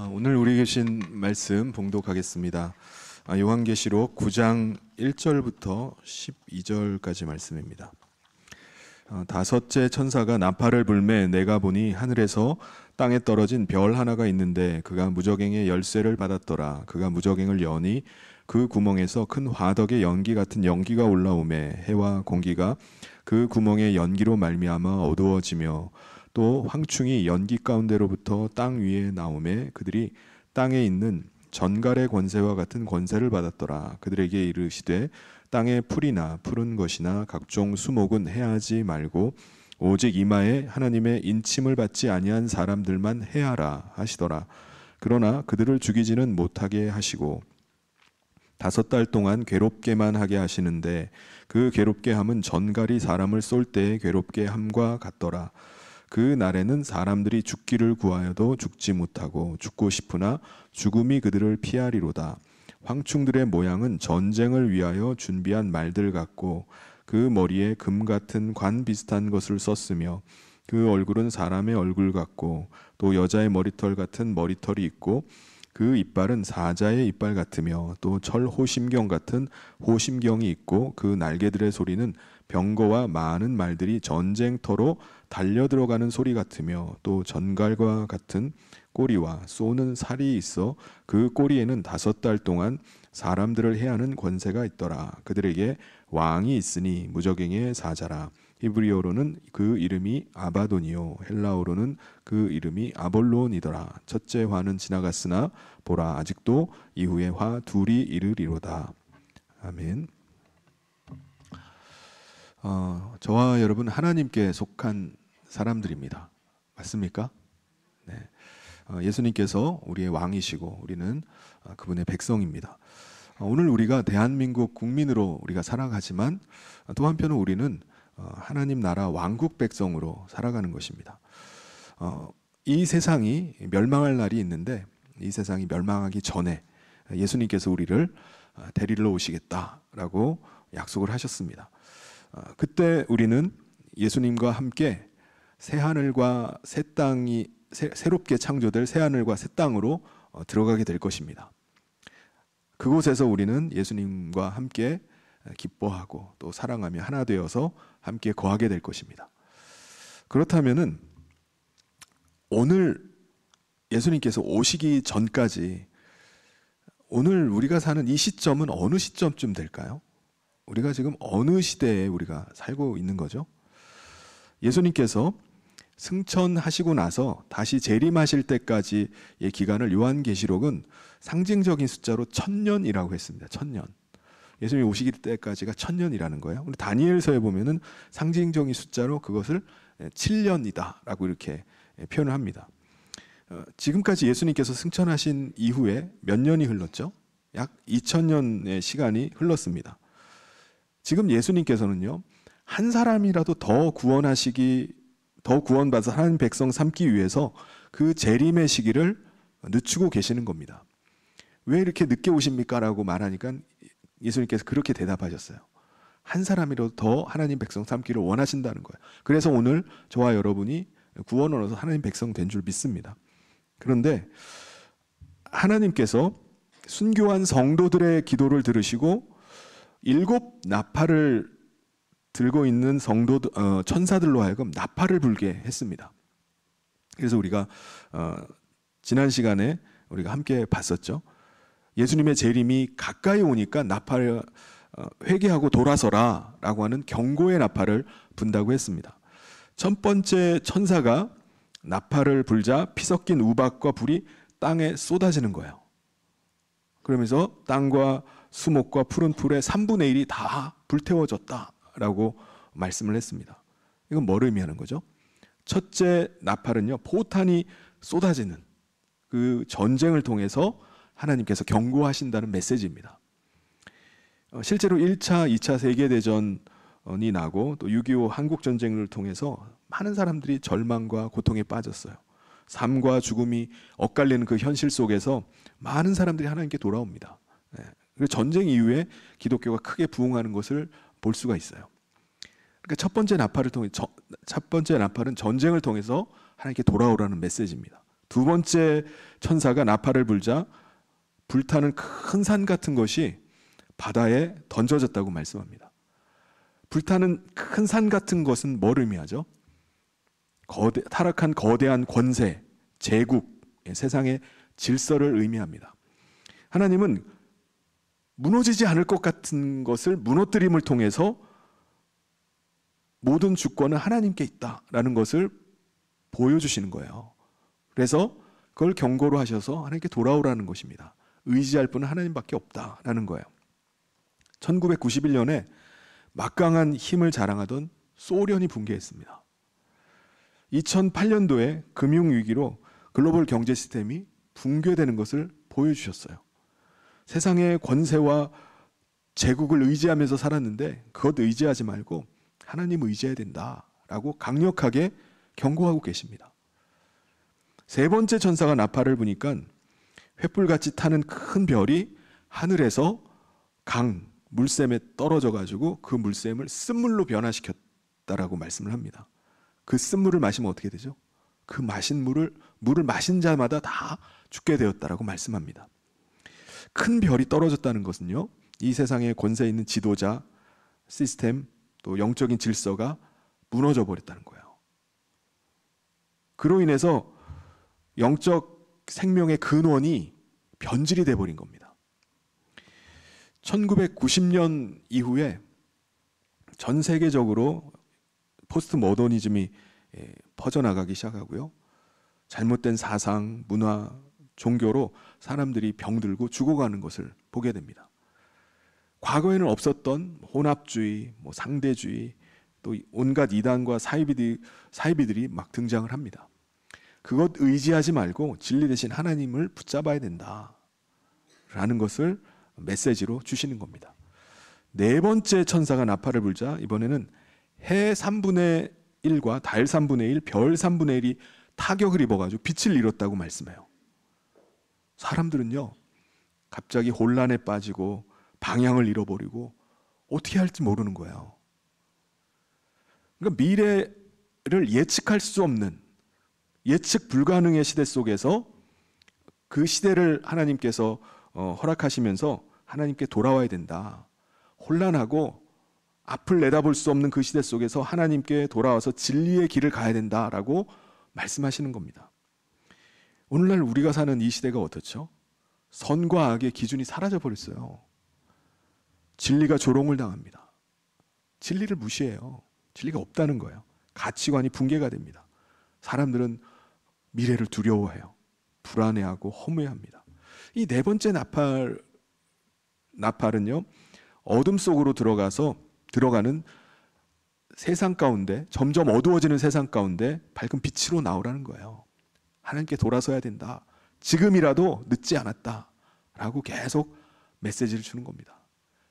오늘 우리 계신 말씀 봉독하겠습니다. 요한계시록 9장 1절부터 12절까지 말씀입니다. 다섯째 천사가 나팔을 불매 내가 보니 하늘에서 땅에 떨어진 별 하나가 있는데 그가 무저갱의 열쇠를 받았더라. 그가 무저갱을 여니 그 구멍에서 큰 화덕의 연기 같은 연기가 올라오매 해와 공기가 그 구멍의 연기로 말미암아 어두워지며 또 황충이 연기 가운데로부터 땅 위에 나오매 그들이 땅에 있는 전갈의 권세와 같은 권세를 받았더라. 그들에게 이르시되 땅의 풀이나 푸른 것이나 각종 수목은 해하지 말고 오직 이마에 하나님의 인침을 받지 아니한 사람들만 해하라 하시더라. 그러나 그들을 죽이지는 못하게 하시고 5달 동안 괴롭게만 하게 하시는데 그 괴롭게 함은 전갈이 사람을 쏠 때의 괴롭게 함과 같더라. 그 날에는 사람들이 죽기를 구하여도 죽지 못하고 죽고 싶으나 죽음이 그들을 피하리로다. 황충들의 모양은 전쟁을 위하여 준비한 말들 같고 그 머리에 금 같은 관 비슷한 것을 썼으며 그 얼굴은 사람의 얼굴 같고 또 여자의 머리털 같은 머리털이 있고 그 이빨은 사자의 이빨 같으며 또 철 호심경 같은 호심경이 있고 그 날개들의 소리는 병거와 많은 말들이 전쟁터로 달려 들어가는 소리 같으며 또 전갈과 같은 꼬리와 쏘는 살이 있어 그 꼬리에는 5달 동안 사람들을 해하는 권세가 있더라. 그들에게 왕이 있으니 무저갱의 사자라. 히브리어로는 그 이름이 아바돈이요 헬라어로는 그 이름이 아볼론이더라. 첫째 화는 지나갔으나 보라 아직도 이후의 화 둘이 이르리로다. 아멘. 저와 여러분 하나님께 속한 사람들입니다. 맞습니까? 네. 예수님께서 우리의 왕이시고 우리는 그분의 백성입니다. 오늘 우리가 대한민국 국민으로 우리가 살아가지만 또 한편은 우리는 하나님 나라 왕국 백성으로 살아가는 것입니다. 이 세상이 멸망할 날이 있는데 이 세상이 멸망하기 전에 예수님께서 우리를 데리러 오시겠다라고 약속을 하셨습니다. 그때 우리는 예수님과 함께 새하늘과 새 땅이 새롭게 창조될 새하늘과 새 땅으로 들어가게 될 것입니다. 그곳에서 우리는 예수님과 함께 기뻐하고 또 사랑하며 하나 되어서 함께 거하게 될 것입니다. 그렇다면은 오늘 예수님께서 오시기 전까지 오늘 우리가 사는 이 시점은 어느 시점쯤 될까요? 우리가 지금 어느 시대에 우리가 살고 있는 거죠? 예수님께서 승천하시고 나서 다시 재림하실 때까지의 기간을 요한계시록은 상징적인 숫자로 1000년이라고 했습니다. 1000년. 예수님이 오시기 때까지가 1000년이라는 거예요. 근데 다니엘서에 보면은 상징적인 숫자로 그것을 7년이다라고 이렇게 표현을 합니다. 지금까지 예수님께서 승천하신 이후에 몇 년이 흘렀죠? 약 2000년의 시간이 흘렀습니다. 지금 예수님께서는요, 한 사람이라도 더 구원받아서 하나님 백성 삼기 위해서 그 재림의 시기를 늦추고 계시는 겁니다. 왜 이렇게 늦게 오십니까? 라고 말하니까 예수님께서 그렇게 대답하셨어요. 한 사람이라도 더 하나님 백성 삼기를 원하신다는 거예요. 그래서 오늘 저와 여러분이 구원을 얻어서 하나님 백성 된 줄 믿습니다. 그런데 하나님께서 순교한 성도들의 기도를 들으시고 7 나팔을 들고 있는 천사들로 하여금 나팔을 불게 했습니다. 그래서 우리가 지난 시간에 우리가 함께 봤었죠. 예수님의 재림이 가까이 오니까 나팔을 회개하고 돌아서라 라고 하는 경고의 나팔을 분다고 했습니다. 첫 번째 천사가 나팔을 불자 피 섞인 우박과 불이 땅에 쏟아지는 거예요. 그러면서 땅과 수목과 푸른 풀의 3분의 1이 다 불태워졌다라고 말씀을 했습니다. 이건 뭘 의미하는 거죠? 첫째 나팔은요, 포탄이 쏟아지는 그 전쟁을 통해서 하나님께서 경고하신다는 메시지입니다. 실제로 1차, 2차 세계대전이 나고 또 6.25 한국전쟁을 통해서 많은 사람들이 절망과 고통에 빠졌어요. 삶과 죽음이 엇갈리는 그 현실 속에서 많은 사람들이 하나님께 돌아옵니다. 그리고 전쟁 이후에 기독교가 크게 부흥하는 것을 볼 수가 있어요. 그러니까 첫 번째 나팔은 전쟁을 통해서 하나님께 돌아오라는 메시지입니다. 두 번째 천사가 나팔을 불자 불타는 큰 산 같은 것이 바다에 던져졌다고 말씀합니다. 불타는 큰 산 같은 것은 뭘 의미하죠? 타락한 거대한 권세, 제국, 세상의 질서를 의미합니다. 하나님은 무너지지 않을 것 같은 것을 무너뜨림을 통해서 모든 주권은 하나님께 있다라는 것을 보여주시는 거예요. 그래서 그걸 경고로 하셔서 하나님께 돌아오라는 것입니다. 의지할 분은 하나님밖에 없다라는 거예요. 1991년에 막강한 힘을 자랑하던 소련이 붕괴했습니다. 2008년도에 금융위기로 글로벌 경제 시스템이 붕괴되는 것을 보여주셨어요. 세상의 권세와 제국을 의지하면서 살았는데 그것 의지하지 말고 하나님 의지해야 된다라고 강력하게 경고하고 계십니다. 세 번째 천사가 나팔을 부니까 횃불같이 타는 큰 별이 하늘에서 물샘에 떨어져 가지고 그 물샘을 쓴물로 변화시켰다라고 말씀을 합니다. 그 쓴물을 마시면 어떻게 되죠? 그 마신 물을 마신 자마다 다 죽게 되었다라고 말씀합니다. 큰 별이 떨어졌다는 것은요, 이 세상에 권세 있는 지도자, 시스템, 또 영적인 질서가 무너져 버렸다는 거예요. 그로 인해서 영적 생명의 근원이 변질이 돼 버린 겁니다. 1990년 이후에 전 세계적으로 포스트 모더니즘이 퍼져나가기 시작하고요. 잘못된 사상, 문화, 종교로 사람들이 병들고 죽어가는 것을 보게 됩니다. 과거에는 없었던 혼합주의, 상대주의, 또 온갖 이단과 사이비들이 막 등장을 합니다. 그것 의지하지 말고 진리 대신 하나님을 붙잡아야 된다라는 것을 메시지로 주시는 겁니다. 네 번째 천사가 나팔을 불자 이번에는 해 3분의 1과 달 3분의 1, 별 3분의 1이 타격을 입어가지고 빛을 잃었다고 말씀해요. 사람들은요, 갑자기 혼란에 빠지고 방향을 잃어버리고 어떻게 할지 모르는 거예요. 그러니까 미래를 예측할 수 없는, 예측 불가능의 시대 속에서 그 시대를 하나님께서 허락하시면서 하나님께 돌아와야 된다. 혼란하고 앞을 내다볼 수 없는 그 시대 속에서 하나님께 돌아와서 진리의 길을 가야 된다라고 말씀하시는 겁니다. 오늘날 우리가 사는 이 시대가 어떻죠? 선과 악의 기준이 사라져 버렸어요. 진리가 조롱을 당합니다. 진리를 무시해요. 진리가 없다는 거예요. 가치관이 붕괴가 됩니다. 사람들은 미래를 두려워해요. 불안해하고 허무해합니다. 이 네 번째 나팔은요, 어둠 속으로 들어가는 세상 가운데, 점점 어두워지는 세상 가운데 밝은 빛으로 나오라는 거예요. 하나님께 돌아서야 된다. 지금이라도 늦지 않았다. 라고 계속 메시지를 주는 겁니다.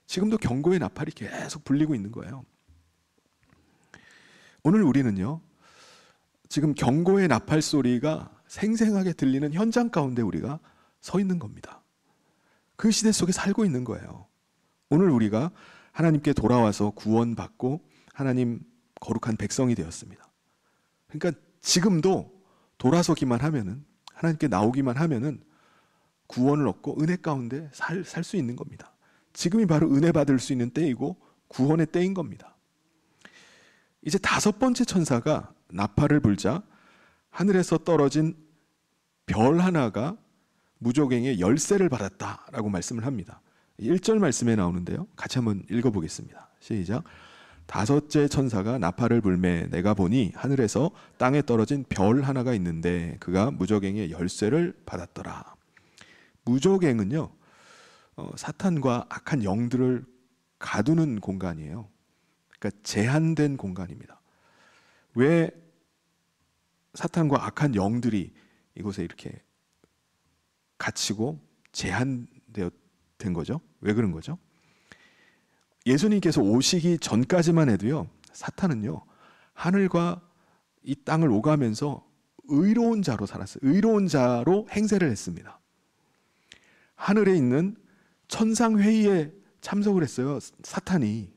지금도 경고의 나팔이 계속 불리고 있는 거예요. 오늘 우리는요, 지금 경고의 나팔 소리가 생생하게 들리는 현장 가운데 우리가 서 있는 겁니다. 그 시대 속에 살고 있는 거예요. 오늘 우리가 하나님께 돌아와서 구원받고 하나님 거룩한 백성이 되었습니다. 그러니까 지금도 돌아서기만 하면은, 하나님께 나오기만 하면은 구원을 얻고 은혜 가운데 살 수 있는 겁니다. 지금이 바로 은혜 받을 수 있는 때이고 구원의 때인 겁니다. 이제 다섯 번째 천사가 나팔을 불자 하늘에서 떨어진 별 하나가 무저갱의 열쇠를 받았다라고 말씀을 합니다. 1절 말씀에 나오는데요. 같이 한번 읽어보겠습니다. 시작. 다섯째 천사가 나팔을 불매 내가 보니 하늘에서 땅에 떨어진 별 하나가 있는데 그가 무저갱의 열쇠를 받았더라. 무저갱은요, 사탄과 악한 영들을 가두는 공간이에요. 그러니까 제한된 공간입니다. 왜 사탄과 악한 영들이 이곳에 이렇게 갇히고 제한된 거죠? 왜 그런 거죠? 예수님께서 오시기 전까지만 해도요, 사탄은요, 하늘과 이 땅을 오가면서 의로운 자로 살았어요. 의로운 자로 행세를 했습니다. 하늘에 있는 천상회의에 참석을 했어요, 사탄이.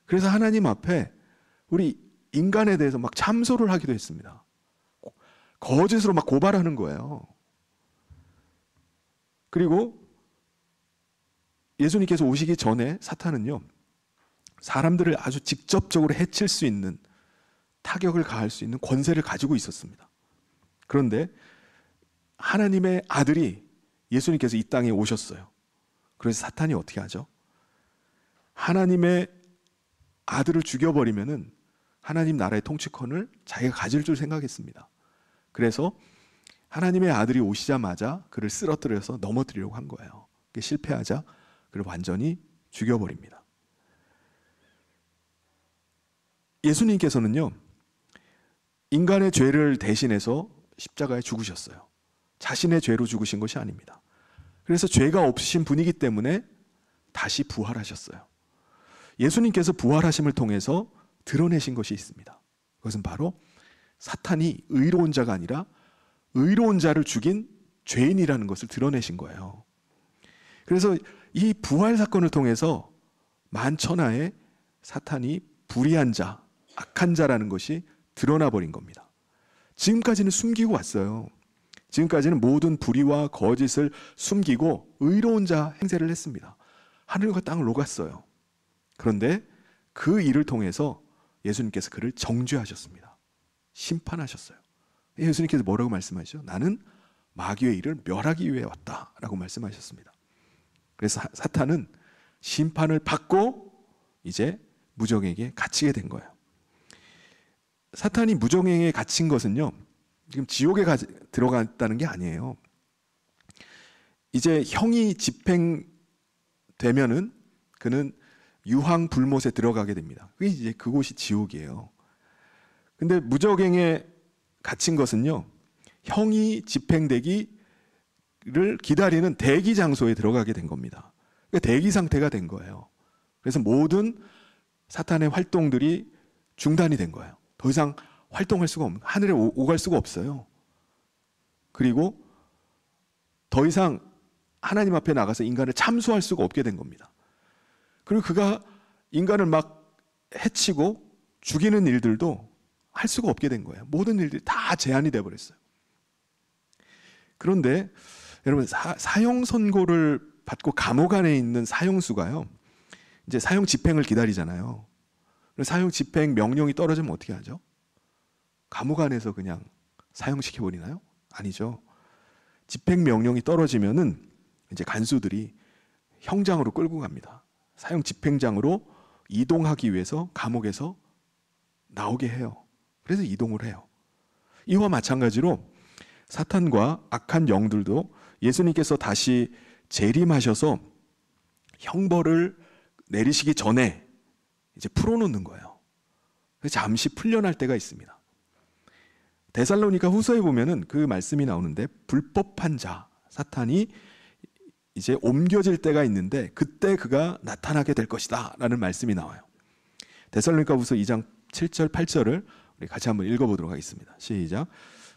그래서 하나님 앞에 우리 인간에 대해서 막 참소를 하기도 했습니다. 거짓으로 막 고발하는 거예요. 그리고 예수님께서 오시기 전에 사탄은요, 사람들을 아주 직접적으로 해칠 수 있는, 타격을 가할 수 있는 권세를 가지고 있었습니다. 그런데 하나님의 아들이 예수님께서 이 땅에 오셨어요. 그래서 사탄이 어떻게 하죠? 하나님의 아들을 죽여버리면은 하나님 나라의 통치권을 자기가 가질 줄 생각했습니다. 그래서 하나님의 아들이 오시자마자 그를 쓰러뜨려서 넘어뜨리려고 한 거예요. 실패하자 그를 완전히 죽여버립니다. 예수님께서는요, 인간의 죄를 대신해서 십자가에 죽으셨어요. 자신의 죄로 죽으신 것이 아닙니다. 그래서 죄가 없으신 분이기 때문에 다시 부활하셨어요. 예수님께서 부활하심을 통해서 드러내신 것이 있습니다. 그것은 바로 사탄이 의로운 자가 아니라 의로운 자를 죽인 죄인이라는 것을 드러내신 거예요. 그래서 이 부활 사건을 통해서 만천하에 사탄이 불의한 자, 악한 자라는 것이 드러나 버린 겁니다. 지금까지는 숨기고 왔어요. 지금까지는 모든 불의와 거짓을 숨기고 의로운 자 행세를 했습니다. 하늘과 땅을 녹았어요. 그런데 그 일을 통해서 예수님께서 그를 정죄하셨습니다. 심판하셨어요. 예수님께서 뭐라고 말씀하시죠? 나는 마귀의 일을 멸하기 위해 왔다라고 말씀하셨습니다. 그래서 사탄은 심판을 받고 이제 무정에게 갇히게 된 거예요. 사탄이 무정행에 갇힌 것은요, 지금 지옥에 들어갔다는 게 아니에요. 이제 형이 집행되면은 그는 유황불못에 들어가게 됩니다. 그게 이제 그곳이 지옥이에요. 근데 무정행에 갇힌 것은요, 형이 집행되기를 기다리는 대기 장소에 들어가게 된 겁니다. 그러니까 대기 상태가 된 거예요. 그래서 모든 사탄의 활동들이 중단이 된 거예요. 더 이상 활동할 수가 없는, 하늘에 오갈 수가 없어요. 그리고 더 이상 하나님 앞에 나가서 인간을 참수할 수가 없게 된 겁니다. 그리고 그가 인간을 막 해치고 죽이는 일들도 할 수가 없게 된 거예요. 모든 일들이 다 제한이 되어버렸어요. 그런데 여러분, 사형 선고를 받고 감옥 안에 있는 사형수가요, 이제 사형 집행을 기다리잖아요. 사형 집행 명령이 떨어지면 어떻게 하죠? 감옥 안에서 그냥 사형시켜버리나요? 아니죠. 집행 명령이 떨어지면은 이제 간수들이 형장으로 끌고 갑니다. 사형 집행장으로 이동하기 위해서 감옥에서 나오게 해요. 그래서 이동을 해요. 이와 마찬가지로 사탄과 악한 영들도 예수님께서 다시 재림하셔서 형벌을 내리시기 전에 이제 풀어놓는 거예요. 잠시 풀려날 때가 있습니다. 데살로니가 후서에 보면은 그 말씀이 나오는데, 불법한 자, 사탄이 이제 옮겨질 때가 있는데 그때 그가 나타나게 될 것이다 라는 말씀이 나와요. 데살로니가 후서 2장 7절 8절을 우리 같이 한번 읽어보도록 하겠습니다. 시작.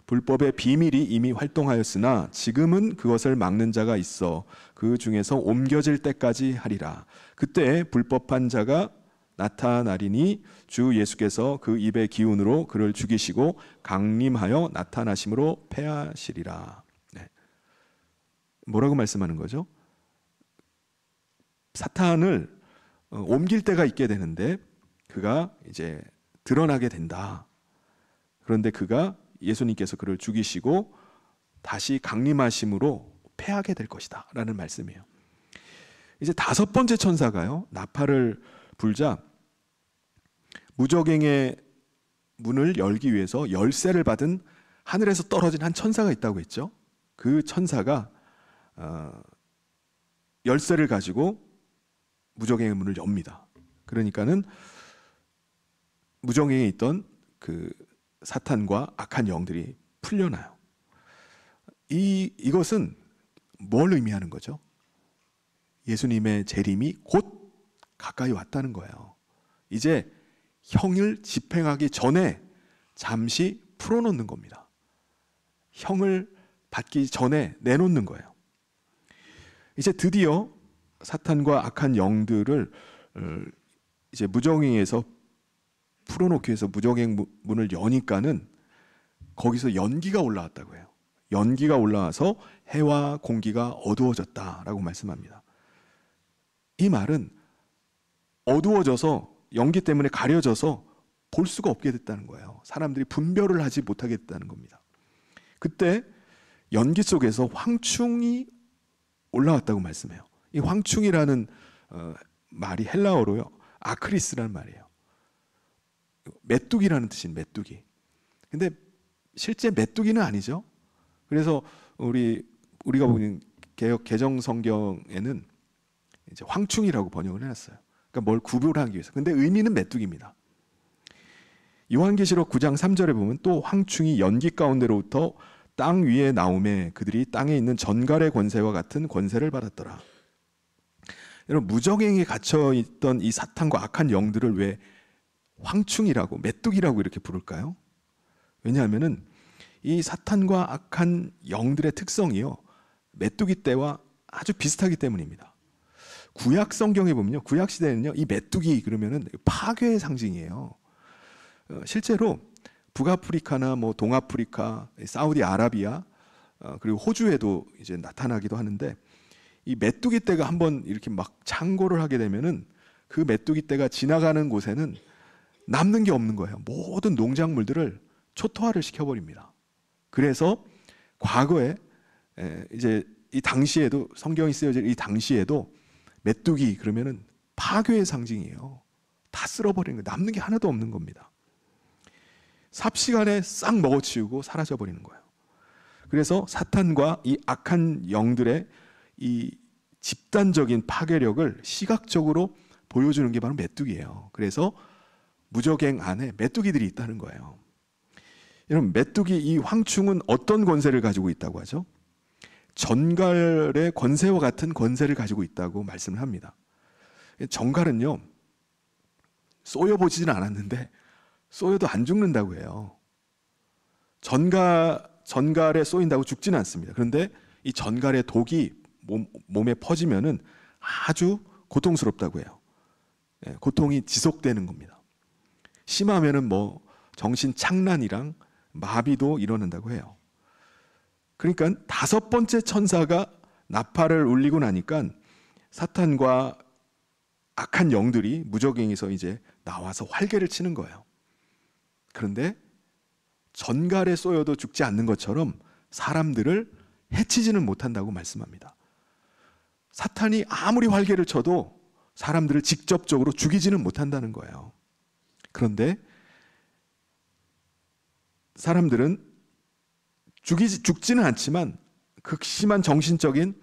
불법의 비밀이 이미 활동하였으나 지금은 그것을 막는 자가 있어 그 중에서 옮겨질 때까지 하리라. 그때 불법한 자가 나타나리니 주 예수께서 그 입의 기운으로 그를 죽이시고 강림하여 나타나심으로 패하시리라. 네. 뭐라고 말씀하는 거죠? 사탄을 옮길 때가 있게 되는데 그가 이제 드러나게 된다. 그런데 그가 예수님께서 그를 죽이시고 다시 강림하심으로 패하게 될 것이다 라는 말씀이에요. 이제 다섯 번째 천사가요, 나팔을 불자 무저갱의 문을 열기 위해서 열쇠를 받은 하늘에서 떨어진 한 천사가 있다고 했죠. 그 천사가 열쇠를 가지고 무저갱의 문을 엽니다. 그러니까는 무저갱에 있던 그 사탄과 악한 영들이 풀려나요. 이것은 뭘 의미하는 거죠? 예수님의 재림이 곧 가까이 왔다는 거예요. 이제 형을 집행하기 전에 잠시 풀어놓는 겁니다. 형을 받기 전에 내놓는 거예요. 이제 드디어 사탄과 악한 영들을 이제 무저갱에서 풀어놓기 위해서 무저갱 문을 여니까는 거기서 연기가 올라왔다고 해요. 연기가 올라와서 해와 공기가 어두워졌다라고 말씀합니다. 이 말은 어두워져서 연기 때문에 가려져서 볼 수가 없게 됐다는 거예요. 사람들이 분별을 하지 못하게 됐다는 겁니다. 그때 연기 속에서 황충이 올라왔다고 말씀해요. 이 황충이라는 말이 헬라어로요, 아크리스라는 말이에요. 메뚜기라는 뜻인 메뚜기. 근데 실제 메뚜기는 아니죠. 그래서 우리가 보는 개역 개정 성경에는 이제 황충이라고 번역을 해놨어요. 그러니까 뭘 구별하기 위해서. 근데 의미는 메뚜기입니다. 요한계시록 9장 3절에 보면 또 황충이 연기 가운데로부터 땅 위에 나오매 그들이 땅에 있는 전갈의 권세와 같은 권세를 받았더라. 여러분, 무적행에 갇혀 있던 이 사탄과 악한 영들을 왜 황충이라고 메뚜기라고 이렇게 부를까요? 왜냐하면은 이 사탄과 악한 영들의 특성이요, 메뚜기 떼와 아주 비슷하기 때문입니다. 구약 성경에 보면요, 구약 시대에는요, 이 메뚜기 그러면은 파괴의 상징이에요. 실제로 북아프리카나 뭐 동아프리카, 사우디아라비아, 그리고 호주에도 이제 나타나기도 하는데, 이 메뚜기 떼가 한번 이렇게 막 창고를 하게 되면은 그 메뚜기 떼가 지나가는 곳에는 남는 게 없는 거예요. 모든 농작물들을 초토화를 시켜버립니다. 그래서 과거에 이제 이 당시에도, 성경이 쓰여질 이 당시에도 메뚜기 그러면은 파괴의 상징이에요. 다 쓸어버리는 거예요. 남는 게 하나도 없는 겁니다. 삽시간에 싹 먹어치우고 사라져버리는 거예요. 그래서 사탄과 이 악한 영들의 이 집단적인 파괴력을 시각적으로 보여주는 게 바로 메뚜기예요. 그래서 무적행 안에 메뚜기들이 있다는 거예요. 여러분, 메뚜기 이 황충은 어떤 권세를 가지고 있다고 하죠? 전갈의 권세와 같은 권세를 가지고 있다고 말씀을 합니다. 전갈은요, 쏘여보지는 않았는데 쏘여도 안 죽는다고 해요. 전갈에 쏘인다고 죽지는 않습니다. 그런데 이 전갈의 독이 몸에 퍼지면은 아주 고통스럽다고 해요. 고통이 지속되는 겁니다. 심하면은 뭐 정신 착란이랑 마비도 일어난다고 해요. 그러니까 5번째 천사가 나팔을 울리고 나니까 사탄과 악한 영들이 무적행에서 이제 나와서 활개를 치는 거예요. 그런데 전갈에 쏘여도 죽지 않는 것처럼 사람들을 해치지는 못한다고 말씀합니다. 사탄이 아무리 활개를 쳐도 사람들을 직접적으로 죽이지는 못한다는 거예요. 그런데 사람들은 죽지는 않지만 극심한 정신적인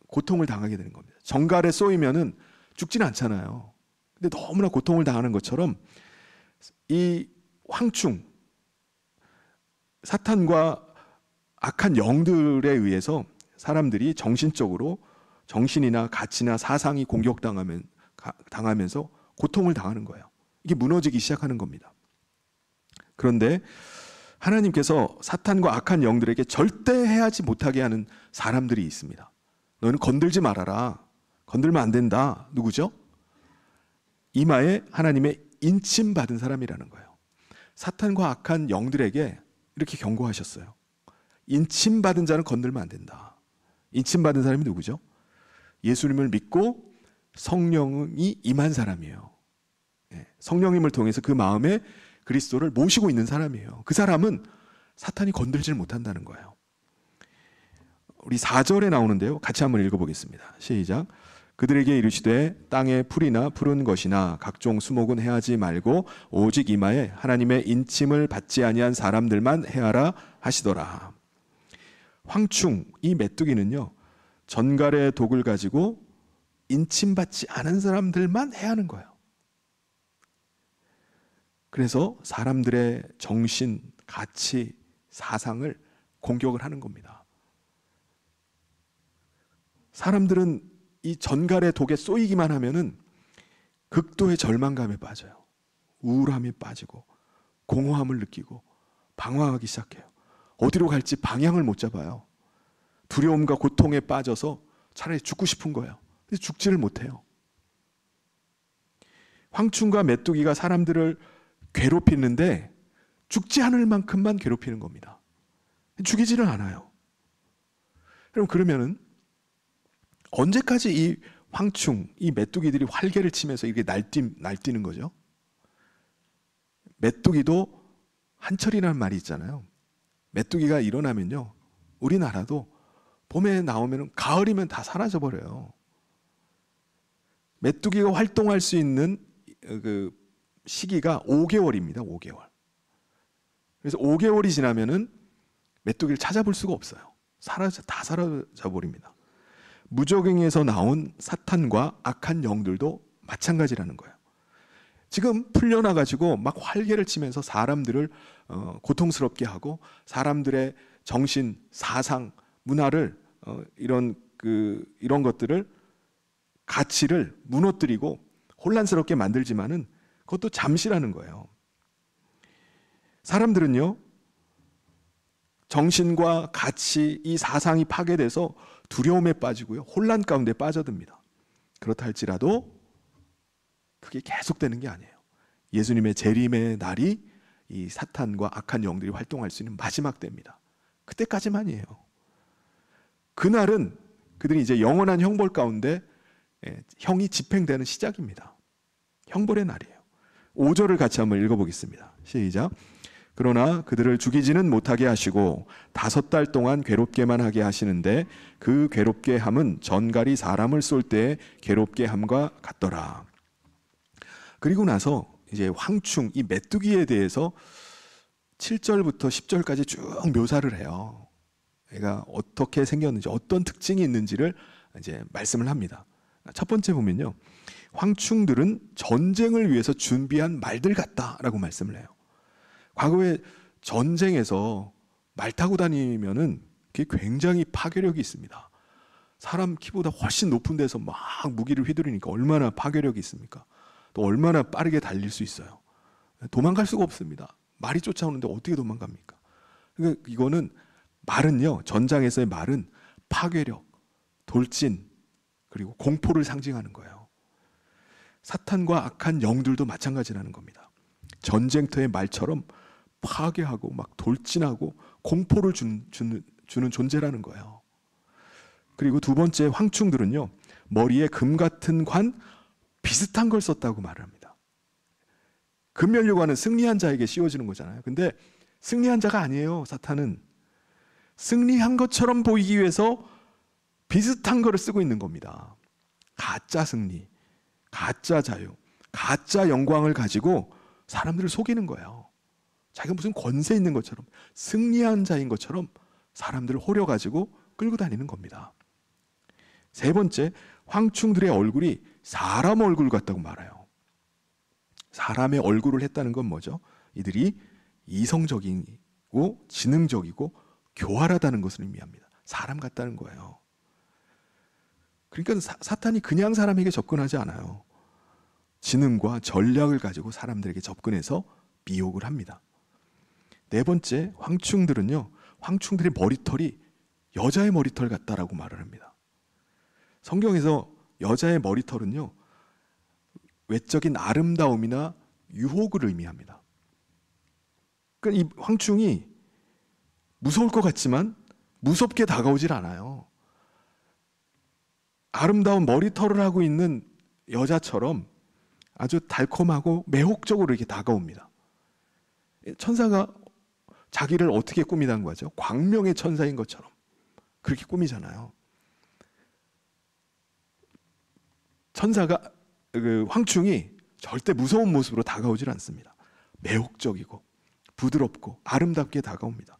고통을 당하게 되는 겁니다. 전갈에 쏘이면은 죽지는 않잖아요. 근데 너무나 고통을 당하는 것처럼 이 황충, 사탄과 악한 영들에 의해서 사람들이 정신적으로 정신이나 가치나 사상이 공격당하면서 고통을 당하는 거예요. 이게 무너지기 시작하는 겁니다. 그런데 하나님께서 사탄과 악한 영들에게 절대 해하지 못하게 하는 사람들이 있습니다. 너는 건들지 말아라. 건들면 안 된다. 누구죠? 이마에 하나님의 인침받은 사람이라는 거예요. 사탄과 악한 영들에게 이렇게 경고하셨어요. 인침받은 자는 건들면 안 된다. 인침받은 사람이 누구죠? 예수님을 믿고 성령이 임한 사람이에요. 성령님을 통해서 그 마음에 그리스도를 모시고 있는 사람이에요. 그 사람은 사탄이 건들지를 못한다는 거예요. 우리 4절에 나오는데요, 같이 한번 읽어보겠습니다. 시작. 그들에게 이르시되 땅에 풀이나 푸른 것이나 각종 수목은 해하지 말고 오직 이마에 하나님의 인침을 받지 아니한 사람들만 해하라 하시더라. 황충, 이 메뚜기는요, 전갈의 독을 가지고 인침받지 않은 사람들만 해하는 거예요. 그래서 사람들의 정신, 가치, 사상을 공격을 하는 겁니다. 사람들은 이 전갈의 독에 쏘이기만 하면은 극도의 절망감에 빠져요. 우울함에 빠지고 공허함을 느끼고 방황하기 시작해요. 어디로 갈지 방향을 못 잡아요. 두려움과 고통에 빠져서 차라리 죽고 싶은 거예요. 근데 죽지를 못해요. 황충과 메뚜기가 사람들을 괴롭히는데 죽지 않을 만큼만 괴롭히는 겁니다. 죽이지는 않아요. 그럼 그러면은 언제까지 이 황충, 이 메뚜기들이 활개를 치면서 이렇게 날뛰는 거죠? 메뚜기도 한철이라는 말이 있잖아요. 메뚜기가 일어나면요, 우리나라도 봄에 나오면 가을이면 다 사라져 버려요. 메뚜기가 활동할 수 있는 그 시기가 5개월입니다. 5개월. 그래서 5개월이 지나면은 메뚜기를 찾아볼 수가 없어요. 다 사라져 버립니다. 무적행에서 나온 사탄과 악한 영들도 마찬가지라는 거예요. 지금 풀려나 가지고 막 활개를 치면서 사람들을 고통스럽게 하고 사람들의 정신, 사상, 문화를 이런 것들을 가치를 무너뜨리고 혼란스럽게 만들지만은 그것도 잠시라는 거예요. 사람들은요, 정신과 가치, 이 사상이 파괴돼서 두려움에 빠지고요, 혼란 가운데 빠져듭니다. 그렇다 할지라도 그게 계속되는 게 아니에요. 예수님의 재림의 날이 이 사탄과 악한 영들이 활동할 수 있는 마지막 때입니다. 그때까지만이에요. 그날은 그들이 이제 영원한 형벌 가운데 형이 집행되는 시작입니다. 형벌의 날이에요. 5절을 같이 한번 읽어보겠습니다. 시작. 그러나 그들을 죽이지는 못하게 하시고 5달 동안 괴롭게만 하게 하시는데 그 괴롭게 함은 전갈이 사람을 쏠 때 괴롭게 함과 같더라. 그리고 나서 이제 황충, 이 메뚜기에 대해서 7절부터 10절까지 쭉 묘사를 해요. 얘가 어떻게 생겼는지, 어떤 특징이 있는지를 이제 말씀을 합니다. 첫 번째 보면요, 황충들은 전쟁을 위해서 준비한 말들 같다라고 말씀을 해요. 과거에 전쟁에서 말 타고 다니면은 그게 굉장히 파괴력이 있습니다. 사람 키보다 훨씬 높은 데서 막 무기를 휘두르니까 얼마나 파괴력이 있습니까? 또 얼마나 빠르게 달릴 수 있어요. 도망갈 수가 없습니다. 말이 쫓아오는데 어떻게 도망갑니까? 그러니까 이거는 말은요, 전장에서의 말은 파괴력, 돌진, 그리고 공포를 상징하는 거예요. 사탄과 악한 영들도 마찬가지라는 겁니다. 전쟁터의 말처럼 파괴하고 막 돌진하고 공포를 주는 존재라는 거예요. 그리고 두 번째, 황충들은요, 머리에 금 같은 관 비슷한 걸 썼다고 말을 합니다. 금면류관은 승리한 자에게 씌워지는 거잖아요. 근데 승리한 자가 아니에요. 사탄은 승리한 것처럼 보이기 위해서 비슷한 거를 쓰고 있는 겁니다. 가짜 승리, 가짜 자유, 가짜 영광을 가지고 사람들을 속이는 거예요. 자기가 무슨 권세 있는 것처럼, 승리한 자인 것처럼 사람들을 호려가지고 끌고 다니는 겁니다. 세 번째, 황충들의 얼굴이 사람 얼굴 같다고 말해요. 사람의 얼굴을 했다는 건 뭐죠? 이들이 이성적이고 지능적이고 교활하다는 것을 의미합니다. 사람 같다는 거예요. 그러니까 사탄이 그냥 사람에게 접근하지 않아요. 지능과 전략을 가지고 사람들에게 접근해서 미혹을 합니다. 네 번째, 황충들은요, 황충들의 머리털이 여자의 머리털 같다라고 말을 합니다. 성경에서 여자의 머리털은요, 외적인 아름다움이나 유혹을 의미합니다. 그러니까 이 황충이 무서울 것 같지만 무섭게 다가오질 않아요. 아름다운 머리털을 하고 있는 여자처럼 아주 달콤하고 매혹적으로 이렇게 다가옵니다. 천사가 자기를 어떻게 꾸미다는 거죠? 광명의 천사인 것처럼 그렇게 꾸미잖아요. 천사가, 황충이 절대 무서운 모습으로 다가오질 않습니다. 매혹적이고 부드럽고 아름답게 다가옵니다.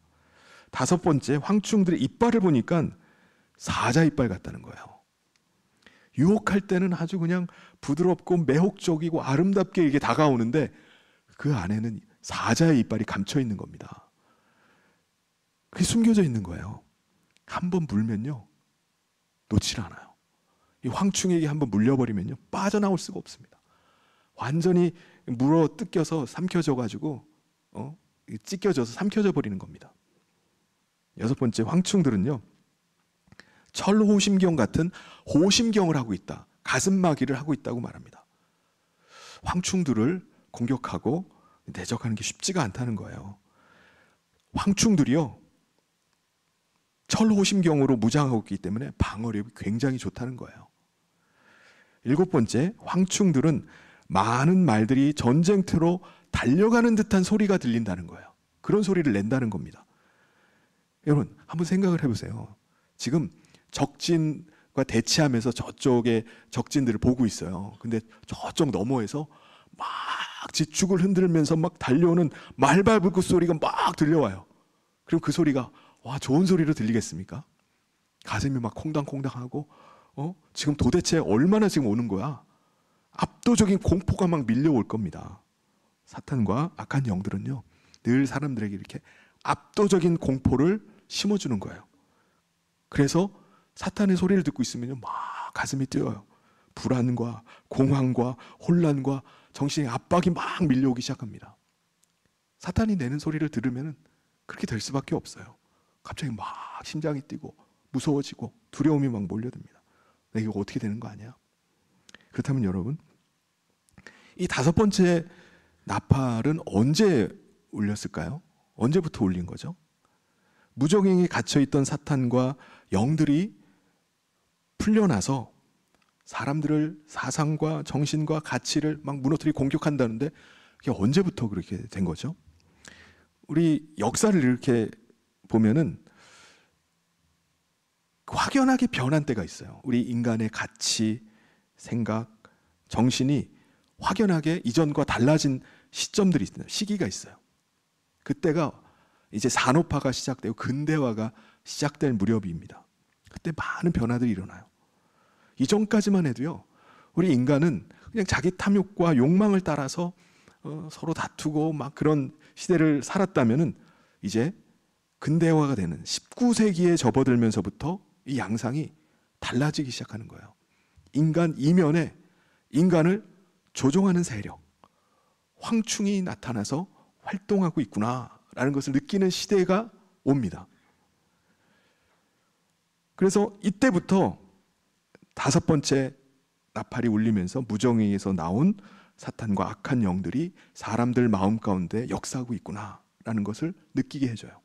다섯 번째, 황충들의 이빨을 보니까 사자 이빨 같다는 거예요. 유혹할 때는 아주 그냥 부드럽고 매혹적이고 아름답게 이렇게 다가오는데 그 안에는 사자의 이빨이 감춰 있는 겁니다. 그게 숨겨져 있는 거예요. 한번 물면요, 놓질 않아요. 이 황충에게 한번 물려버리면요, 빠져나올 수가 없습니다. 완전히 물어 뜯겨서 삼켜져 가지고 찢겨져서 삼켜져 버리는 겁니다. 여섯 번째, 황충들은요, 철호심경 같은 호심경을 하고 있다, 가슴마기를 하고 있다고 말합니다. 황충들을 공격하고 대적하는 게 쉽지가 않다는 거예요. 황충들이요, 철호심경으로 무장하고 있기 때문에 방어력이 굉장히 좋다는 거예요. 7번째, 황충들은 많은 말들이 전쟁터로 달려가는 듯한 소리가 들린다는 거예요. 그런 소리를 낸다는 겁니다. 여러분, 한번 생각을 해보세요. 지금 적진과 대치하면서 저쪽에 적진들을 보고 있어요. 근데 저쪽 너머에서 막 지축을 흔들면서 막 달려오는 말발굽 소리가 막 들려와요. 그럼 그 소리가 와, 좋은 소리로 들리겠습니까? 가슴이 막 콩당콩당하고 지금 도대체 얼마나 지금 오는 거야? 압도적인 공포가 막 밀려올 겁니다. 사탄과 악한 영들은요, 늘 사람들에게 이렇게 압도적인 공포를 심어주는 거예요. 그래서 사탄의 소리를 듣고 있으면 막 가슴이 뛰어요. 불안과 공황과 혼란과 정신의 압박이 막 밀려오기 시작합니다. 사탄이 내는 소리를 들으면 그렇게 될 수밖에 없어요. 갑자기 막 심장이 뛰고 무서워지고 두려움이 막 몰려듭니다. 이거 어떻게 되는 거 아니야? 그렇다면 여러분, 이 5번째 나팔은 언제 울렸을까요? 언제부터 울린 거죠? 무정행에 갇혀있던 사탄과 영들이 풀려나서 사람들을 사상과 정신과 가치를 막 무너뜨리고 공격한다는데 그게 언제부터 그렇게 된 거죠? 우리 역사를 이렇게 보면은 확연하게 변한 때가 있어요. 우리 인간의 가치, 생각, 정신이 확연하게 이전과 달라진 시점들이 있어요. 시기가 있어요. 그때가 이제 산업화가 시작되고 근대화가 시작될 무렵입니다. 그때 많은 변화들이 일어나요. 이전까지만 해도요, 우리 인간은 그냥 자기 탐욕과 욕망을 따라서 서로 다투고 막 그런 시대를 살았다면은 이제 근대화가 되는 19세기에 접어들면서부터 이 양상이 달라지기 시작하는 거예요. 인간 이면에 인간을 조종하는 세력, 황충이 나타나서 활동하고 있구나라는 것을 느끼는 시대가 옵니다. 그래서 이때부터 5번째 나팔이 울리면서 무정의에서 나온 사탄과 악한 영들이 사람들 마음 가운데 역사하고 있구나라는 것을 느끼게 해줘요.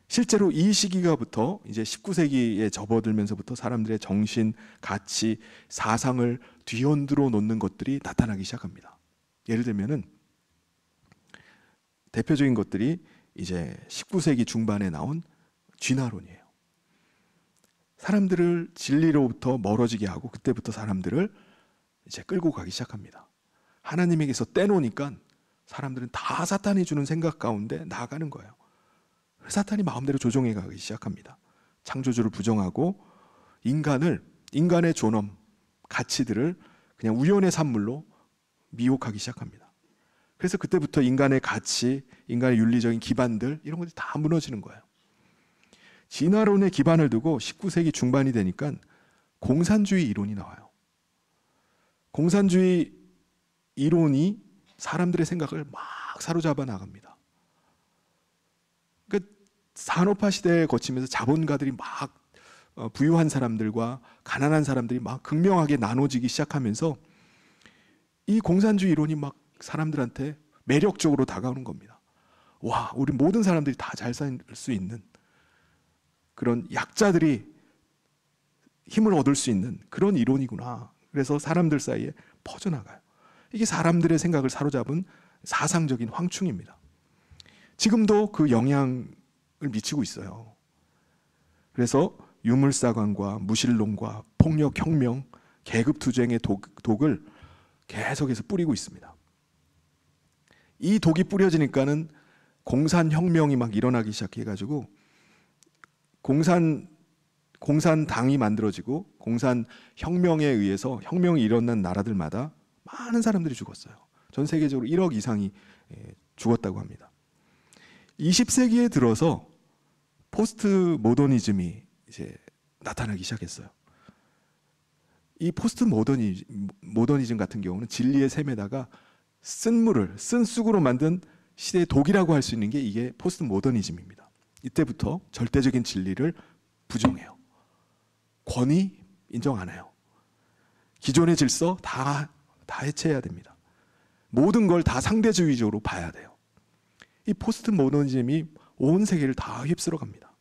실제로 이 시기가부터 이제 19세기에 접어들면서부터 사람들의 정신, 가치, 사상을 뒤흔들어 놓는 것들이 나타나기 시작합니다. 예를 들면은 대표적인 것들이 이제 19세기 중반에 나온 쥐나론이에요. 사람들을 진리로부터 멀어지게 하고 그때부터 사람들을 이제 끌고 가기 시작합니다. 하나님에게서 떼놓으니까 사람들은 다 사탄이 주는 생각 가운데 나아가는 거예요. 사탄이 마음대로 조종해 가기 시작합니다. 창조주를 부정하고 인간의 존엄, 가치들을 그냥 우연의 산물로 미혹하기 시작합니다. 그래서 그때부터 인간의 가치, 인간의 윤리적인 기반들 이런 것들이 다 무너지는 거예요. 진화론의 기반을 두고 19세기 중반이 되니까 공산주의 이론이 나와요. 공산주의 이론이 사람들의 생각을 막 사로잡아 나갑니다. 그러니까 산업화 시대에 거치면서 자본가들이 막 부유한 사람들과 가난한 사람들이 막 극명하게 나눠지기 시작하면서 이 공산주의 이론이 막 사람들한테 매력적으로 다가오는 겁니다. 와, 우리 모든 사람들이 다 잘 살 수 있는 그런 약자들이 힘을 얻을 수 있는 그런 이론이구나. 그래서 사람들 사이에 퍼져나가요. 이게 사람들의 생각을 사로잡은 사상적인 황충입니다. 지금도 그 영향을 미치고 있어요. 그래서 유물사관과 무신론과 폭력혁명, 계급투쟁의 독을 계속해서 뿌리고 있습니다. 이 독이 뿌려지니까는 공산혁명이 막 일어나기 시작해가지고 공산당이 만들어지고 공산혁명에 의해서 혁명이 일어난 나라들마다 많은 사람들이 죽었어요. 전 세계적으로 1억 이상이 죽었다고 합니다. 20세기에 들어서 포스트 모더니즘이 이제 나타나기 시작했어요. 이 포스트 모더니즘 같은 경우는 진리의 셈에다가 쓴 쑥으로 만든 시대의 독이라고 할 수 있는 게 이게 포스트 모더니즘입니다. 이때부터 절대적인 진리를 부정해요. 권위 인정 안 해요. 기존의 질서 다 해체해야 됩니다. 모든 걸 다 상대주의적으로 봐야 돼요. 이 포스트 모더니즘이 온 세계를 다 휩쓸어 갑니다.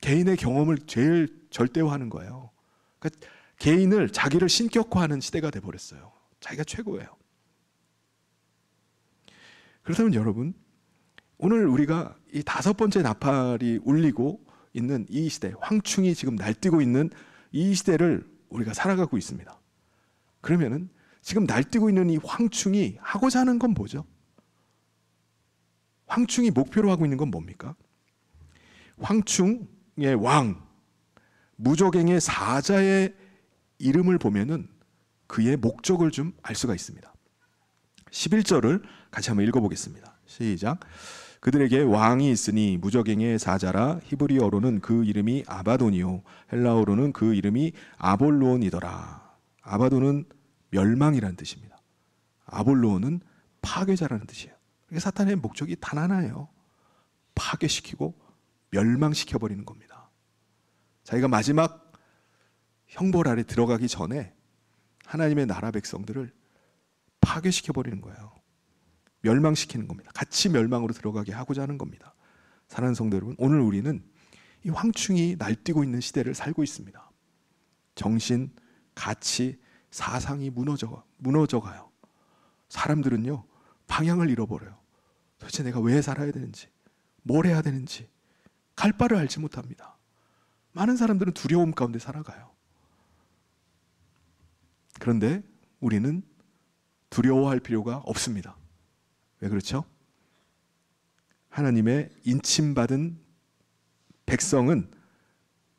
개인의 경험을 제일 절대화하는 거예요. 그러니까 개인을, 자기를 신격화하는 시대가 돼버렸어요. 자기가 최고예요. 그렇다면 여러분, 오늘 우리가 이 5번째 나팔이 울리고 있는 이 시대, 황충이 지금 날뛰고 있는 이 시대를 우리가 살아가고 있습니다. 그러면은 지금 날뛰고 있는 이 황충이 하고자 하는 건 뭐죠? 황충이 목표로 하고 있는 건 뭡니까? 황충의 왕, 무적행의 사자의 이름을 보면은 그의 목적을 좀 알 수가 있습니다. 11절을 같이 한번 읽어보겠습니다. 시작. 그들에게 왕이 있으니 무적행의 사자라. 히브리어로는 그 이름이 아바돈이요 헬라어로는 그 이름이 아볼로온이더라. 아바돈은 멸망이라는 뜻입니다. 아볼로온은 파괴자라는 뜻이에요. 그러니까 사탄의 목적이 단 하나예요. 파괴시키고 멸망시켜버리는 겁니다. 자기가 마지막 형벌 아래 들어가기 전에 하나님의 나라 백성들을 파괴시켜버리는 거예요. 멸망시키는 겁니다. 같이 멸망으로 들어가게 하고자 하는 겁니다. 사랑하는 성도 여러분, 오늘 우리는 이 황충이 날뛰고 있는 시대를 살고 있습니다. 정신, 가치, 사상이 무너져가요. 사람들은요, 방향을 잃어버려요. 도대체 내가 왜 살아야 되는지, 뭘 해야 되는지 갈 바를 알지 못합니다. 많은 사람들은 두려움 가운데 살아가요. 그런데 우리는 두려워할 필요가 없습니다. 왜 그렇죠? 하나님의 인침받은 백성은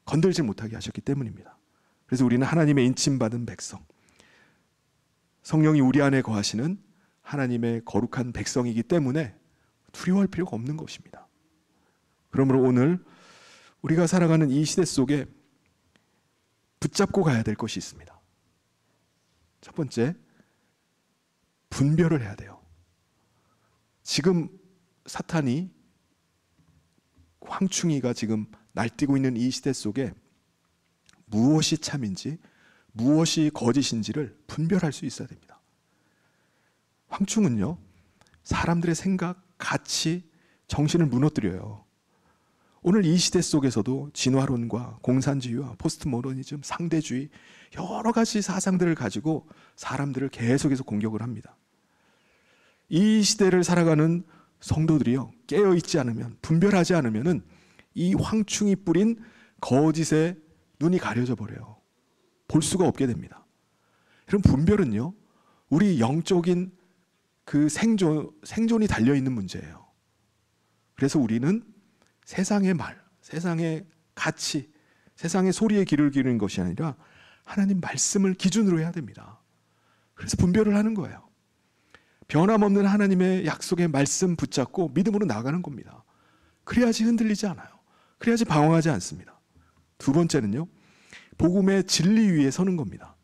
건들지 못하게 하셨기 때문입니다. 그래서 우리는 하나님의 인침받은 백성, 성령이 우리 안에 거하시는 하나님의 거룩한 백성이기 때문에 두려워할 필요가 없는 것입니다. 그러므로 오늘 우리가 살아가는 이 시대 속에 붙잡고 가야 될 것이 있습니다. 첫 번째, 분별을 해야 돼요. 지금 사탄이, 황충이가 지금 날뛰고 있는 이 시대 속에 무엇이 참인지 무엇이 거짓인지를 분별할 수 있어야 됩니다. 황충은요, 사람들의 생각, 가치, 정신을 무너뜨려요. 오늘 이 시대 속에서도 진화론과 공산주의와 포스트 모더니즘, 상대주의, 여러 가지 사상들을 가지고 사람들을 계속해서 공격을 합니다. 이 시대를 살아가는 성도들이요, 깨어있지 않으면, 분별하지 않으면 이 황충이 뿌린 거짓에 눈이 가려져 버려요. 볼 수가 없게 됩니다. 이런 분별은요, 우리 영적인 그 생존이 달려있는 문제예요. 그래서 우리는 세상의 말, 세상의 가치, 세상의 소리에 귀를 기울이는 것이 아니라 하나님 말씀을 기준으로 해야 됩니다. 그래서 분별을 하는 거예요. 변함없는 하나님의 약속의 말씀 붙잡고 믿음으로 나가는 겁니다. 그래야지 흔들리지 않아요. 그래야지 방황하지 않습니다. 두 번째는요, 복음의 진리 위에 서는 겁니다.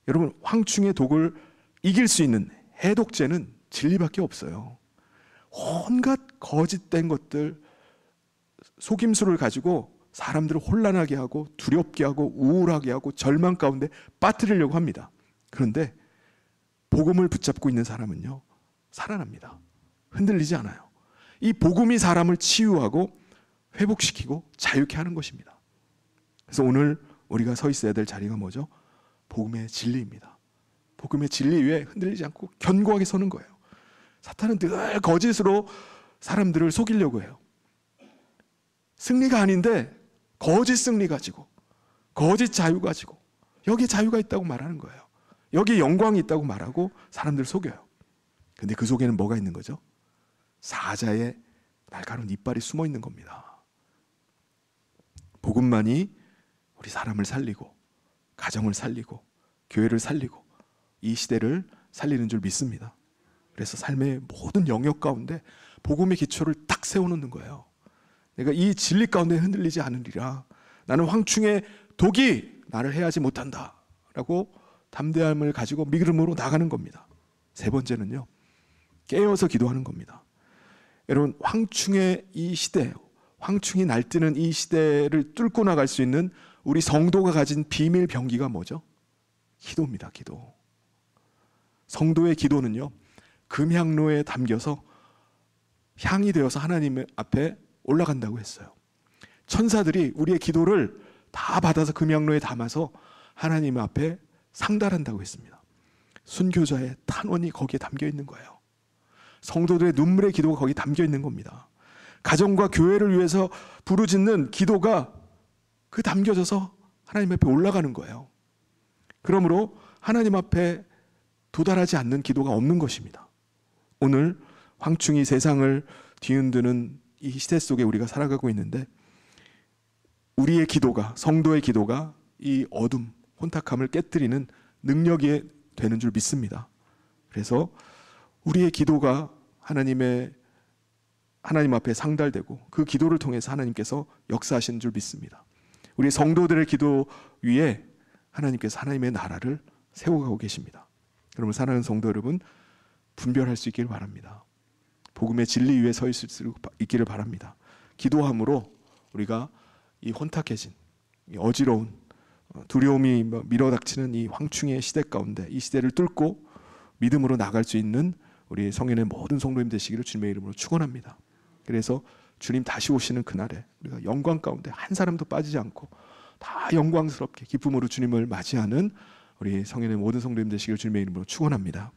여러분, 황충의 독을 이길 수 있는 해독제는 진리밖에 없어요. 온갖 거짓된 것들, 속임수를 가지고 사람들을 혼란하게 하고 두렵게 하고 우울하게 하고 절망 가운데 빠뜨리려고 합니다. 그런데 복음을 붙잡고 있는 사람은요, 살아납니다. 흔들리지 않아요. 이 복음이 사람을 치유하고 회복시키고 자유케 하는 것입니다. 그래서 오늘 우리가 서 있어야 될 자리가 뭐죠? 복음의 진리입니다. 복음의 진리 위에 흔들리지 않고 견고하게 서는 거예요. 사탄은 늘 거짓으로 사람들을 속이려고 해요. 승리가 아닌데 거짓 승리 가지고, 거짓 자유 가지고, 여기에 자유가 있다고 말하는 거예요. 여기에 영광이 있다고 말하고 사람들을 속여요. 근데 그 속에는 뭐가 있는 거죠? 사자의 날카로운 이빨이 숨어 있는 겁니다. 복음만이 우리 사람을 살리고, 가정을 살리고, 교회를 살리고, 이 시대를 살리는 줄 믿습니다. 그래서 삶의 모든 영역 가운데 복음의 기초를 딱 세워놓는 거예요. 내가 이 진리 가운데 흔들리지 않으리라. 나는 황충의 독이 나를 해하지 못한다 라고 담대함을 가지고 믿음으로 나가는 겁니다. 세 번째는요, 깨어서 기도하는 겁니다. 여러분, 황충의 이 시대, 황충이 날뛰는 이 시대를 뚫고 나갈 수 있는 우리 성도가 가진 비밀 병기가 뭐죠? 기도입니다. 기도. 성도의 기도는요, 금향로에 담겨서 향이 되어서 하나님 앞에 올라간다고 했어요. 천사들이 우리의 기도를 다 받아서 금향로에 담아서 하나님 앞에 상달한다고 했습니다. 순교자의 탄원이 거기에 담겨 있는 거예요. 성도들의 눈물의 기도가 거기 담겨 있는 겁니다. 가정과 교회를 위해서 부르짖는 기도가 그 담겨져서 하나님 앞에 올라가는 거예요. 그러므로 하나님 앞에 도달하지 않는 기도가 없는 것입니다. 오늘 황충이 세상을 뒤흔드는 이 시대 속에 우리가 살아가고 있는데, 우리의 기도가, 성도의 기도가 이 어둠, 혼탁함을 깨뜨리는 능력이 되는 줄 믿습니다. 그래서 우리의 기도가 하나님 앞에 상달되고 그 기도를 통해서 하나님께서 역사하시는 줄 믿습니다. 우리 성도들의 기도 위에 하나님께서 하나님의 나라를 세워가고 계십니다. 그러면 사랑하는 성도 여러분, 분별할 수 있기를 바랍니다. 복음의 진리 위에 서 있을 수 있기를 바랍니다. 기도함으로 우리가 이 혼탁해진, 이 어지러운, 두려움이 밀어닥치는 이 황충의 시대 가운데 이 시대를 뚫고 믿음으로 나갈 수 있는 우리 성현의 모든 성도님 되시기를 주님의 이름으로 축원합니다. 그래서 주님 다시 오시는 그날에 우리가 영광 가운데 한 사람도 빠지지 않고 다 영광스럽게 기쁨으로 주님을 맞이하는 우리 성현의 모든 성도님 되시기를 주님의 이름으로 축원합니다.